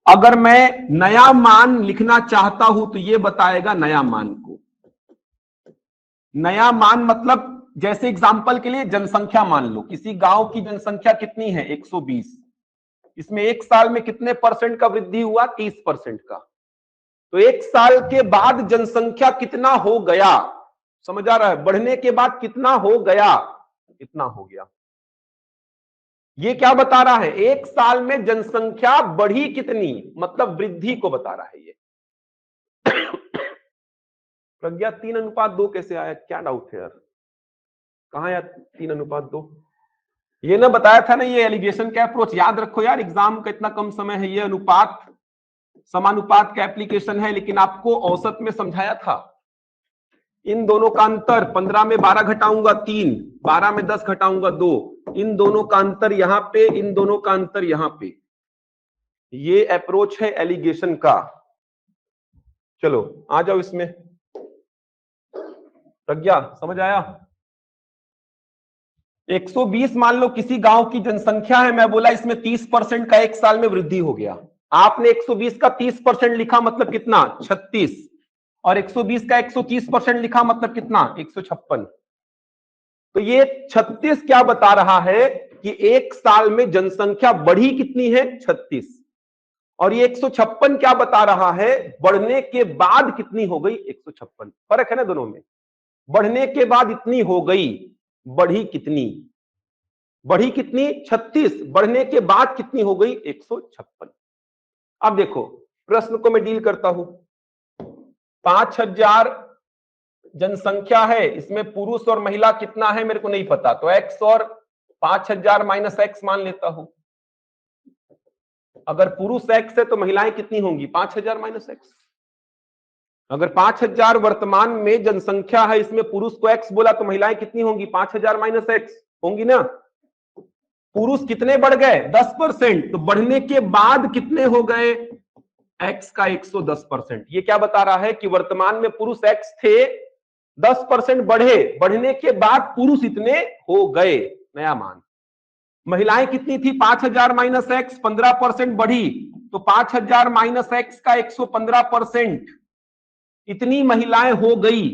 अगर मैं नया मान लिखना चाहता हूं तो ये बताएगा नया मान को। नया मान मतलब जैसे एग्जांपल के लिए जनसंख्या मान लो, किसी गांव की जनसंख्या कितनी है? 120। इसमें 1 साल में कितने परसेंट का वृद्धि हुआ? 30% का। तो 1 साल के बाद जनसंख्या कितना हो गया? समझ आ रहा है? बढ़ने के बाद कितना हो गया? इतना हो गया। ये क्या बता रहा है? 1 साल में जनसंख्या बढ़ी कितनी, मतलब वृद्धि को बता रहा है ये। प्रज्ञा 3:2 कैसे आया? क्या डाउट है यार? कहां आया 3:2? ये ना बताया था ना, ये एलिगेशन का अप्रोच याद रखो यार, एग्जाम का इतना कम समय है। ये अनुपात समानुपात का एप्लीकेशन है, लेकिन आपको औसत में समझाया था। इन दोनों का अंतर 15 में 12 घटाऊंगा 3, 12 में 10 घटाऊंगा 2, इन दोनों का अंतर यहां पे, इन दोनों का अंतर यहां पे। ये अप्रोच है एलिगेशन का। चलो आ जाओ इसमें। प्रज्ञा समझ आया? 120 मान लो किसी गांव की जनसंख्या है, मैं बोला इसमें 30% का 1 साल में वृद्धि हो गया। आपने 120 का 30% लिखा मतलब कितना? 36। और 120 का 130% लिखा मतलब कितना? 156। तो ये 36 क्या बता रहा है कि 1 साल में जनसंख्या बढ़ी कितनी है? 36। और ये 156 क्या बता रहा है? बढ़ने के बाद कितनी हो गई? 156। फर्क है ना दोनों में। बढ़ने के बाद इतनी हो गई, बढ़ी कितनी? बढ़ी कितनी? 36। बढ़ने के बाद कितनी हो गई? 156। अब देखो प्रश्न को मैं डील करता हूं। 5000 जनसंख्या है, इसमें पुरुष और महिला कितना है मेरे को नहीं पता, तो x और 5000 माइनस x मान लेता हूं। अगर पुरुष x है तो महिलाएं कितनी होंगी? 5000 माइनस x। अगर 5000 वर्तमान में जनसंख्या है, इसमें पुरुष को x बोला तो महिलाएं कितनी होंगी? 5000 माइनस x होंगी ना। पुरुष कितने बढ़ गए? 10%। तो बढ़ने के बाद कितने हो गए? x का 110%। ये क्या बता रहा है कि वर्तमान में पुरुष x थे, 10% बढ़े, बढ़ने के बाद पुरुष इतने हो गए, नया मान। महिलाएं कितनी थी? 5000 माइनस x, 15% बढ़ी, तो 5000 माइनस x का 115%। इतनी महिलाएं हो गई,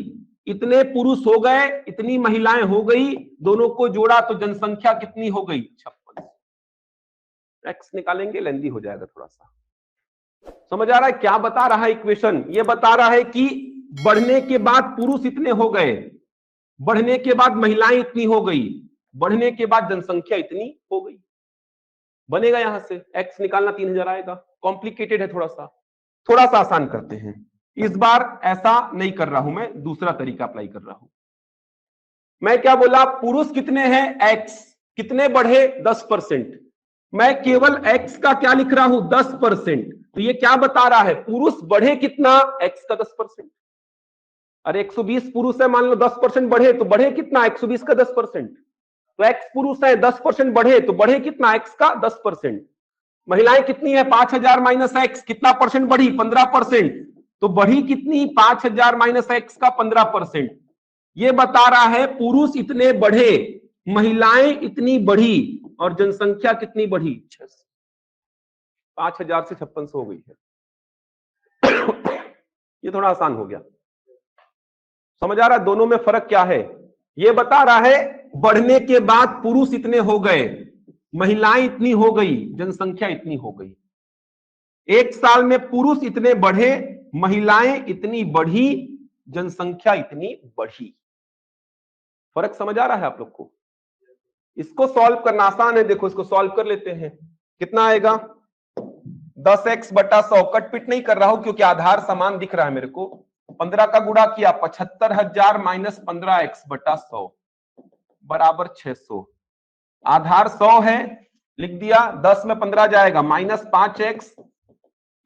इतने पुरुष हो गए, इतनी महिलाएं हो गई, दोनों को जोड़ा तो जनसंख्या कितनी हो गई? 56। x निकालेंगे, लेंदी हो जाएगा थोड़ा सा। समझ आ रहा है क्या बता रहा है इक्वेशन? ये बता रहा है कि बढ़ने के बाद पुरुष इतने हो गए, बढ़ने के बाद महिलाएं इतनी हो गई, बढ़ने के बाद जनसंख्या इतनी हो गई, बनेगा यहां से x निकालना 3000 आएगा। कॉम्प्लिकेटेड है थोड़ा सा आसान करते हैं। इस बार ऐसा नहीं कर रहा हूं मैं, दूसरा तरीका अप्लाई कर रहा हूं। मैं क्या बोला, पुरुष कितने हैं x, कितने बढ़े 10%, मैं केवल x का क्या लिख रहा हूं 10%, तो ये क्या बता रहा है, पुरुष बढ़े कितना, x का 10%। अरे 120 पुरुष है, मान लो 10% बढ़े तो बढ़े कितना, 120 का 10%, तो x पुरुष है 10% बढ़े तो बढ़े कितना, x का 10%। महिलाएं कितनी है 5000 माइनस x, कितना परसेंट बढ़ी, 15%, तो बढ़ी कितनी 5000 माइनस x का 15%। ये बता रहा है पुरुष इतने बढ़े, महिलाएं इतनी बढ़ी, और जनसंख्या कितनी बढ़ी, 5000 से 5600 हो गई है। ये थोड़ा आसान हो गया, समझ आ रहा है दोनों में फर्क क्या है। ये बता रहा है बढ़ने के बाद पुरुष इतने हो गए, महिलाएं इतनी हो गई, जनसंख्या इतनी हो गई। एक साल में पुरुष इतने बढ़े, महिलाएं इतनी बढ़ी, जनसंख्या इतनी बढ़ी। फर्क समझ आ रहा है आप लोग को। इसको सॉल्व करना आसान है, देखो इसको सॉल्व कर लेते हैं। कितना आएगा 10x बटा 100, कटपिट नहीं कर रहा हूं क्योंकि आधार समान दिख रहा है मेरे को। 15 का गुणा किया 75000 माइनस 15x बटा 100 बराबर 600। आधार 100 है, लिख दिया, 10 में 15 जाएगा, माइनस 5x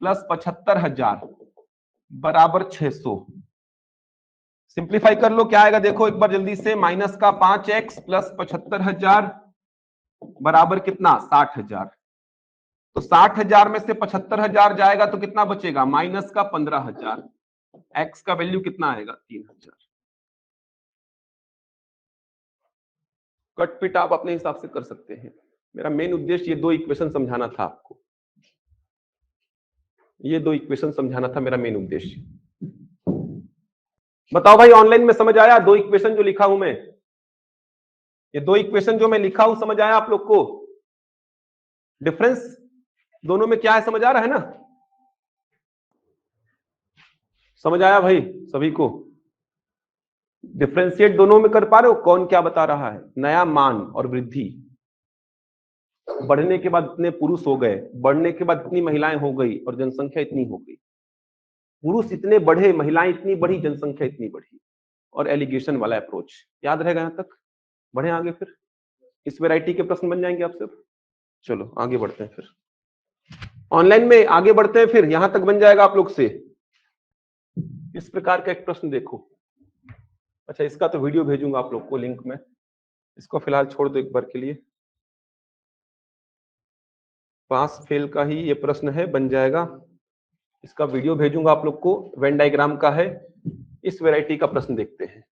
प्लस 75000 बराबर 600। सिंप्लीफाई कर लो, क्या आएगा देखो एक बार जल्दी से, माइनस का 5x प्लस 75000 बराबर कितना 60000। तो 60000 में से 75000 जाएगा तो कितना बचेगा, माइनस का 15000। x का वैल्यू कितना आएगा 3000। कट पिट आप अपने हिसाब से कर सकते हैं। मेरा मेन उद्देश्य ये दो इक्वेशन समझाना था आपको, ये दो इक्वेशन समझाना था मेरा मेन उद्देश्य। बताओ भाई ऑनलाइन में समझ आया, दो इक्वेशन जो लिखा हूं मैं, ये दो इक्वेशन जो मैं लिखा हूं समझ आया आप लोग को, डिफरेंस दोनों में क्या है समझ आ रहा है ना, समझ आया भाई सभी को। डिफरेंशिएट दोनों में कर पा रहे हो, कौन क्या बता रहा है, नया मान और वृद्धि। बढ़ने के बाद इतने पुरुष हो गए, बढ़ने के बाद इतनी महिलाएं हो गई और जनसंख्या इतनी हो गई। पुरुष इतने बढ़े, महिलाएं इतनी बढ़ी, जनसंख्या इतनी बढ़ी, और एलिगेशन वाला अप्रोच याद रहेगा यहां तक। बढ़े आगे, फिर इस वैरायटी के प्रश्न बन जाएंगे आप सब। चलो आगे बढ़ते हैं, फिर ऑनलाइन में आगे बढ़ते हैं, फिर यहां तक बन जाएगा आप लोग से। इस प्रकार का एक प्रश्न देखो, अच्छा इसका तो वीडियो भेजूंगा आप लोग को लिंक में, इसको फिलहाल छोड़ दो एक बार के लिए। पास फेल का ही ये प्रश्न है, बन जाएगा, इसका वीडियो भेजूंगा आप लोग को, वेन डायग्राम का है। इस वैरायटी का प्रश्न देखते हैं।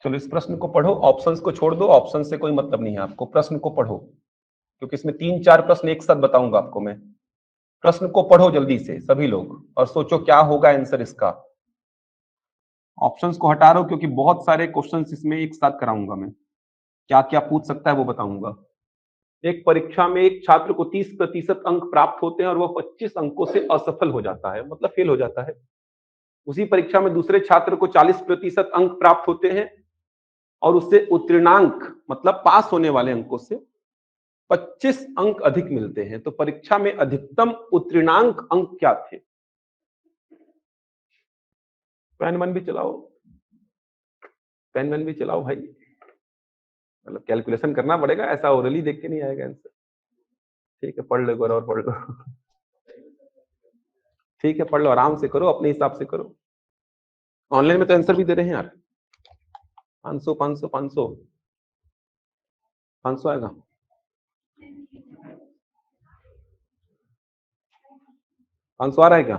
चलो इस प्रश्न को पढ़ो, ऑप्शंस को छोड़ दो, ऑप्शन से कोई मतलब नहीं है आपको, प्रश्न को पढ़ो, क्योंकि इसमें 3-4 प्रश्न एक साथ बताऊंगा आपको मैं। प्रश्न को पढ़ो जल्दी से सभी लोग और सोचो क्या होगा आंसर इसका। ऑप्शंस को हटा रहा हूं क्योंकि बहुत सारे क्वेश्चंस इसमें एक साथ कराऊंगा मैं, क्या क्या पूछ सकता है वो बताऊंगा। एक परीक्षा में एक छात्र को 30% अंक प्राप्त होते हैं और वह 25 अंकों से असफल हो जाता है, मतलब फेल हो जाता है। उसी परीक्षा में दूसरे छात्र को 40% अंक प्राप्त होते हैं और उससे उत्तीर्णांक मतलब पास होने वाले अंकों से 25 अंक अधिक मिलते हैं। तो परीक्षा में अधिकतम उत्तीर्णांक अंक क्या थे। पेन वन भी चलाओ, पेन वन भी चलाओ भाई, मतलब कैलकुलेशन करना पड़ेगा, ऐसा ओरली देख के नहीं आएगा आंसर। ठीक है पढ़ लो एक बार और पढ़ लो, ठीक है पढ़ लो, आराम से करो, अपने हिसाब से करो। ऑनलाइन में तो आंसर भी दे रहे हैं यार, 500 500 500 500 आएगा। आ रहा है क्या,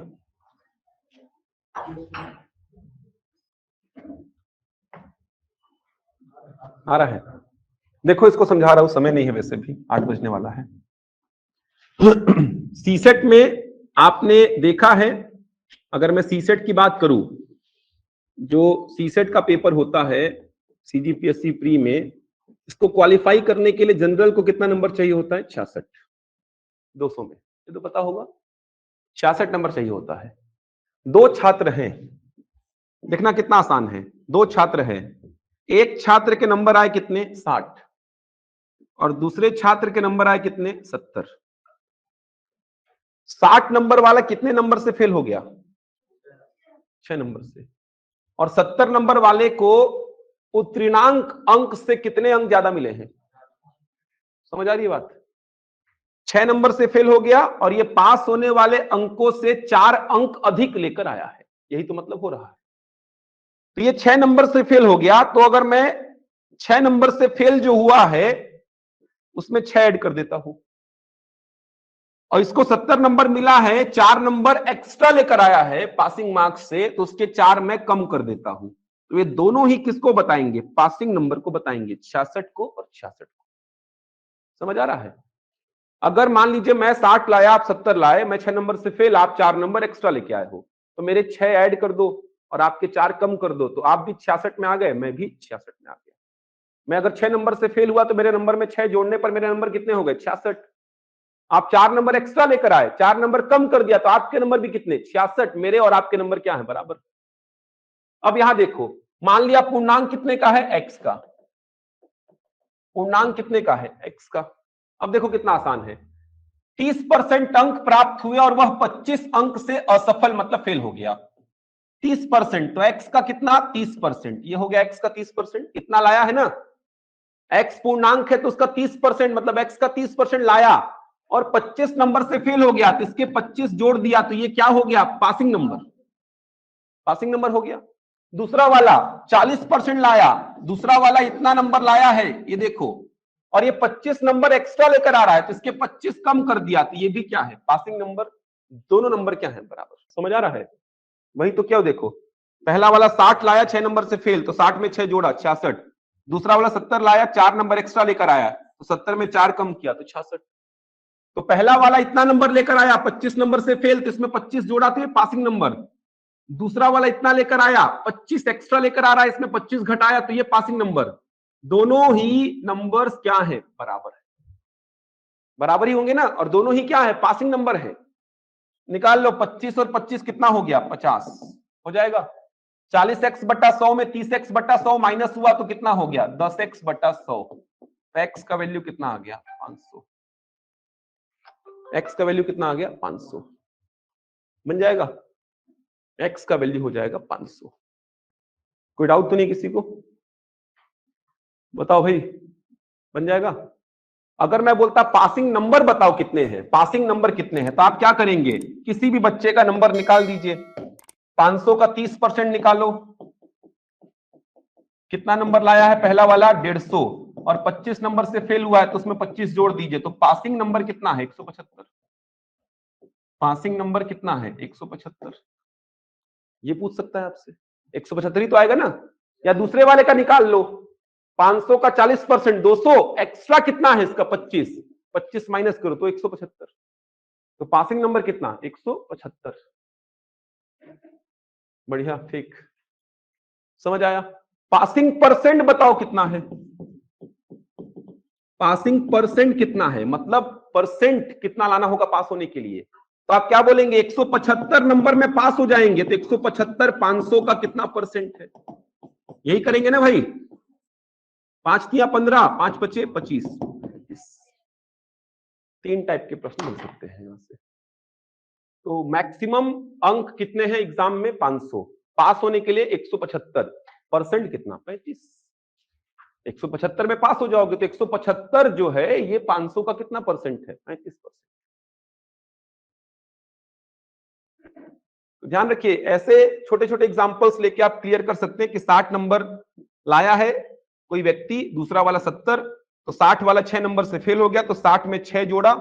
आ रहा है। देखो इसको समझा रहा हूं, समय नहीं है वैसे भी, 8 बजने वाला है। सीसेट में आपने देखा है, अगर मैं सीसेट की बात करूं, जो सीसेट का पेपर होता है सीजीपीएससी प्री में, इसको क्वालिफाई करने के लिए जनरल को कितना नंबर चाहिए होता है, 66 200 में, ये तो पता होगा 66 नंबर चाहिए होता है। दो छात्र हैं, देखना कितना आसान है। दो छात्र हैं, एक छात्र के नंबर आए कितने 60 और दूसरे छात्र के नंबर आए कितने 70। 60 नंबर वाला कितने नंबर से फेल हो गया? 6 नंबर से। और 70 नंबर वाले को उत्तीर्णांक अंक से कितने अंक ज्यादा मिले हैं? समझ आ रही है बात? 6 नंबर से फेल हो गया और ये पास होने वाले अंकों से 4 अंक अधिक लेकर आया है, यही तो मतलब हो रहा है। तो ये 6 नंबर से फेल हो गया, तो अगर मैं 6 नंबर से फेल जो हुआ है उसमें 6 ऐड कर देता हूं, और इसको 70 नंबर मिला है, 4 नंबर एक्स्ट्रा लेकर आया है पासिंग मार्क्स से, तो उसके 4 मैं कम कर देता हूं। तो ये दोनों ही किसको बताएंगे? पासिंग नंबर को बताएंगे, 66 को और 66 को। समझ आ रहा है? अगर मान लीजिए मैं 60 लाया, आप 70 लाए, मैं 6 नंबर से फेल, आप 4 नंबर एक्स्ट्रा लेके आए हो, तो मेरे 6 ऐड कर दो और आपके 4 कम कर दो, तो आप भी 66 में आ गए, मैं भी 66 में आ गया। मैं अगर 6 नंबर से फेल हुआ तो मेरे नंबर में 6 जोड़ने पर मेरे नंबर कितने हो गए? 66। आप 4 नंबर एक्स्ट्रा लेकर आए, 4 नंबर कम कर दिया, तो आपके नंबर भी कितने? 66। मेरे और आपके नंबर क्या है? बराबर। अब यहां देखो, मान लिया पूर्णांक कितने का है? x का। पूर्णांक कितने का है? x का। अब देखो कितना आसान है, 30% अंक प्राप्त हुए और वह 25 अंक से असफल मतलब फेल हो गया। 30%, तो x का कितना? 30%। ये हो गया x का 30%, इतना लाया है ना। x पूर्णांक है तो उसका 30% मतलब x का 30% लाया और 25 नंबर से फेल हो गया, तो इसके 25 जोड़ दिया, तो ये क्या हो गया? Passing number. पासिंग नंबर हो गया। दूसरा वाला 40% लाया, दूसरा वाला इतना नंबर लाया है, ये देखो, और ये 25 नंबर एक्स्ट्रा लेकर आ रहा है, तो इसके 25 कम कर दिया, तो ये भी क्या है? Passing number. दोनों नंबर क्या है? बराबर। समझ आ रहा है? वही तो क्या, देखो, पहला वाला 60 लाया, 6 नंबर से फेल, तो 60 में 6 जोड़ा 66। दूसरा वाला 70 लाया, 4 नंबर एक्स्ट्रा लेकर आया, तो 70 में 4 कम किया, तो 66। तो पहला वाला इतना नंबर लेकर आया, 25 नंबर से फेल, तो इसमें 25 जोड़ा, तो ये पासिंग नंबर। दूसरा वाला इतना लेकर आया, 25 एक्स्ट्रा लेकर आ रहा है, इसमें 25 घटाया, तो ये पासिंग नंबर। दोनों ही नंबर्स क्या है? बराबर है। बराबर ही होंगे ना, और दोनों ही क्या है? पासिंग नंबर है। निकाल लो, 25 और 25 कितना हो गया? 50 हो जाएगा। 40x बट्टा 100 में 30x बट्टा 100 माइनस हुआ तो कितना हो गया? 10x बट्टा 100। x का वैल्यू कितना आ गया? 500। x का वैल्यू कितना आ गया? 500। बन जाएगा, x का वैल्यू हो जाएगा 500। कोई डाउट तो नहीं किसी को? बताओ भाई, बन जाएगा। अगर मैं बोलता पासिंग नंबर बताओ कितने हैं, पासिंग नंबर कितने हैं, तो आप क्या करेंगे? किसी भी बच्चे का नंबर निकाल दीजिए। 500 का 30% निकालो, कितना नंबर लाया है? पहला वाला 150, और 25 नंबर से फेल हुआ है, तो उसमें 25 जोड़ दीजिए, तो पासिंग नंबर कितना है? 175। पासिंग नंबर कितना है? 175। ये पूछ सकता है आपसे, 175 ही तो आएगा ना। या दूसरे वाले का निकाल लो, 500 का 40%, 200 एक्स्ट्रा कितना है इसका? 25। 25 माइनस करो तो 175। तो पासिंग नंबर कितना? 175। बढ़िया, ठीक, समझ आया। पासिंग परसेंट बताओ कितना है? पासिंग परसेंट कितना है, मतलब परसेंट कितना लाना होगा पास होने के लिए? तो आप क्या बोलेंगे? 175 नंबर में पास हो जाएंगे, तो 175 500 का कितना परसेंट है? यही करेंगे ना भाई। 5 किया 15, 5 बचे 25। 3 टाइप के प्रश्न बन सकते हैं यहां से। तो मैक्सिमम अंक कितने हैं एग्जाम में? 500। पास होने के लिए 175, परसेंट कितना? 35। 175 में पास हो जाओगे तो 175 जो है ये 500 का कितना परसेंट है? 35%। तो ध्यान रखिए, ऐसे छोटे छोटे एग्जांपल्स लेके आप क्लियर कर सकते हैं कि 60 नंबर लाया है कोई व्यक्ति, दूसरा वाला 70, तो 60 वाला 6 नंबर से फेल हो गया, तो 60 में 6 जोड़ा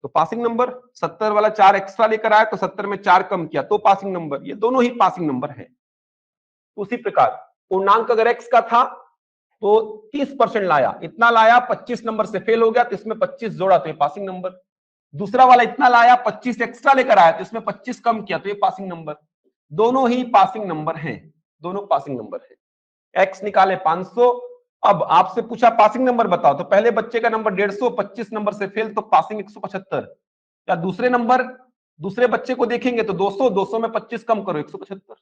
तो पासिंग नंबर। 70 वाला 4 एक्स्ट्रा लेकर आया, तो 70 में 4 कम किया तो पासिंग नंबर। ये दोनों ही पासिंग नंबर है। उसी प्रकार पूर्णांक अगर x का था तो 30% लाया, इतना लाया, 25 नंबर से फेल हो गया, तो इसमें 25 जोड़ा तो ये पासिंग नंबर। दूसरा वाला इतना लाया, 25 एक्स्ट्रा लेकर आया, तो इसमें 25 कम किया तो ये पासिंग नंबर। दोनों ही पासिंग नंबर हैं, दोनों पासिंग नंबर है। x निकाले 500। अब आपसे पूछा पासिंग नंबर बताओ, तो पहले बच्चे का नंबर 150, 25 नंबर से फेल, तो पासिंग 175। या दूसरे नंबर दूसरे बच्चे को देखेंगे तो 200, 200 में 25 कम करो, 175।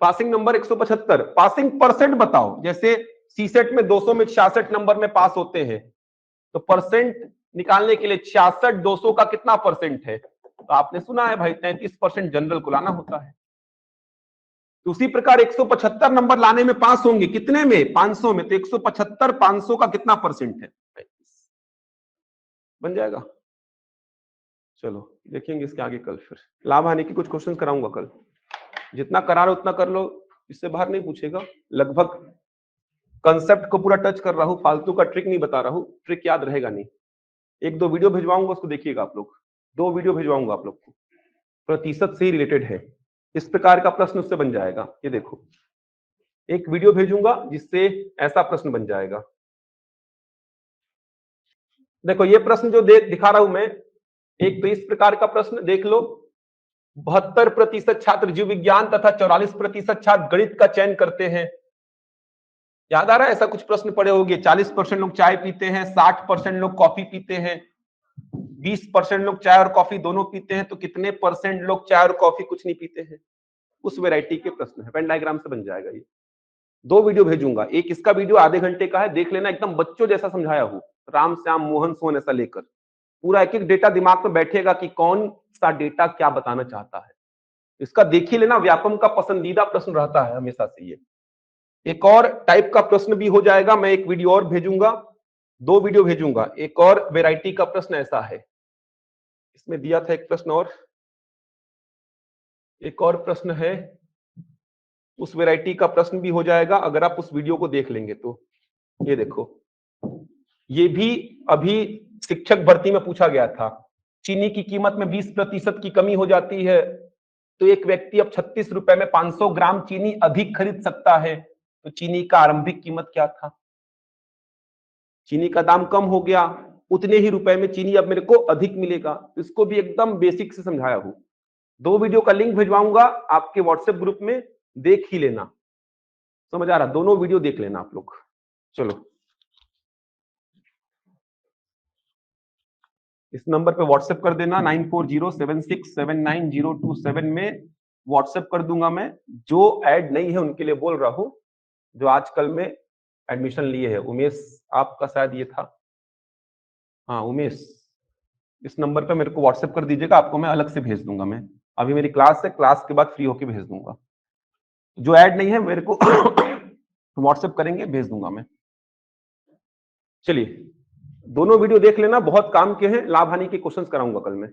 Passing number 175। पासिंग परसेंट बताओ, जैसे सीसेट में 200 में 66 नंबर में पास होते हैं, तो परसेंट निकालने के लिए 66 200 का कितना परसेंट है? तो आपने सुना है भाई 33% जनरल को लाना होता है। तो उसी प्रकार 175 नंबर लाने में पास होंगे, कितने में? 500 में। तो 175 500 का कितना परसेंट है? बन जाएगा। चलो देखेंगे इसके आगे कल। फिर लाभ हानि के कुछ क्वेश्चन कराऊंगा कल, जितना करा रहा उतना कर लो, इससे बाहर नहीं पूछेगा। लगभग कंसेप्ट को पूरा टच कर रहा हूं, फालतू का ट्रिक नहीं बता रहा हूं, ट्रिक याद रहेगा नहीं। 1-2 वीडियो भिजवाऊंगा, उसको देखिएगा आप लोग। 2 वीडियो भिजवाऊंगा आप लोग को, प्रतिशत से ही रिलेटेड है। इस प्रकार का प्रश्न उससे बन जाएगा। ये देखो, एक वीडियो भेजूंगा जिससे ऐसा प्रश्न बन जाएगा। देखो ये प्रश्न जो दिखा रहा हूं मैं, एक तो इस प्रकार का प्रश्न देख लो। 72% छात्र जीव विज्ञान तथा 44% छात्र गणित का चयन करते हैं। याद आ रहा है? ऐसा कुछ प्रश्न पड़े होंगे। 40% लोग चाय पीते हैं, 60% लोग कॉफी पीते हैं, 20% लोग चाय और कॉफी दोनों पीते हैं, तो कितने परसेंट लोग चाय और कॉफी कुछ नहीं पीते हैं? उस वैरायटी के प्रश्न है। वेन डायग्राम से बन जाएगा ये। 2 वीडियो भेजूंगा, एक इसका वीडियो आधे घंटे का है, देख लेना, एकदम बच्चों जैसा समझाया हूं, राम श्याम मोहन सोहन ऐसा लेकर पूरा एक एक डेटा दिमाग में बैठेगा कि कौन सा डेटा क्या बताना चाहता है। इसका देख ही लेना, व्यापम का पसंदीदा प्रश्न रहता है हमेशा से ये। एक और टाइप का प्रश्न भी हो जाएगा, मैं एक वीडियो और भेजूंगा, 2 वीडियो भेजूंगा। एक और वेराइटी का प्रश्न ऐसा है, इसमें दिया था एक प्रश्न और, एक और प्रश्न है, उस वैरायटी का प्रश्न भी हो जाएगा अगर आप उस वीडियो को देख लेंगे तो। ये देखो, ये भी अभी शिक्षक भर्ती में पूछा गया था। चीनी की कीमत में 20% की कमी हो जाती है तो एक व्यक्ति अब 36 रुपए में 500 ग्राम चीनी अधिक खरीद सकता है, तो चीनी का आरंभिक कीमत क्या था? चीनी का दाम कम हो गया, उतने ही रुपए में चीनी अब मेरे को अधिक मिलेगा। इसको भी एकदम बेसिक से समझाया हूं। 2 वीडियो का लिंक भिजवाऊंगा आपके व्हाट्सएप ग्रुप में, देख ही लेना। समझ आ रहा? दोनों वीडियो देख लेना आप लोग। चलो, इस नंबर पे व्हाट्सएप कर देना, 9407679027 में व्हाट्सएप कर दूंगा मैं। जो ऐड नहीं है उनके लिए बोल रहा हूं, जो आजकल में एडमिशन लिए है। उमेश आपका शायद ये था, हाँ उमेश। इस नंबर पे मेरे को व्हाट्सएप कर दीजिएगा, आपको मैं अलग से भेज दूंगा। मैं अभी मेरी क्लास है, क्लास के बाद फ्री होके भेज दूंगा। जो ऐड नहीं है मेरे को व्हाट्सएप करेंगे, भेज दूंगा मैं। चलिए, दोनों वीडियो देख लेना, बहुत काम के हैं। लाभ हानि के क्वेश्चंस कराऊंगा कल मैं।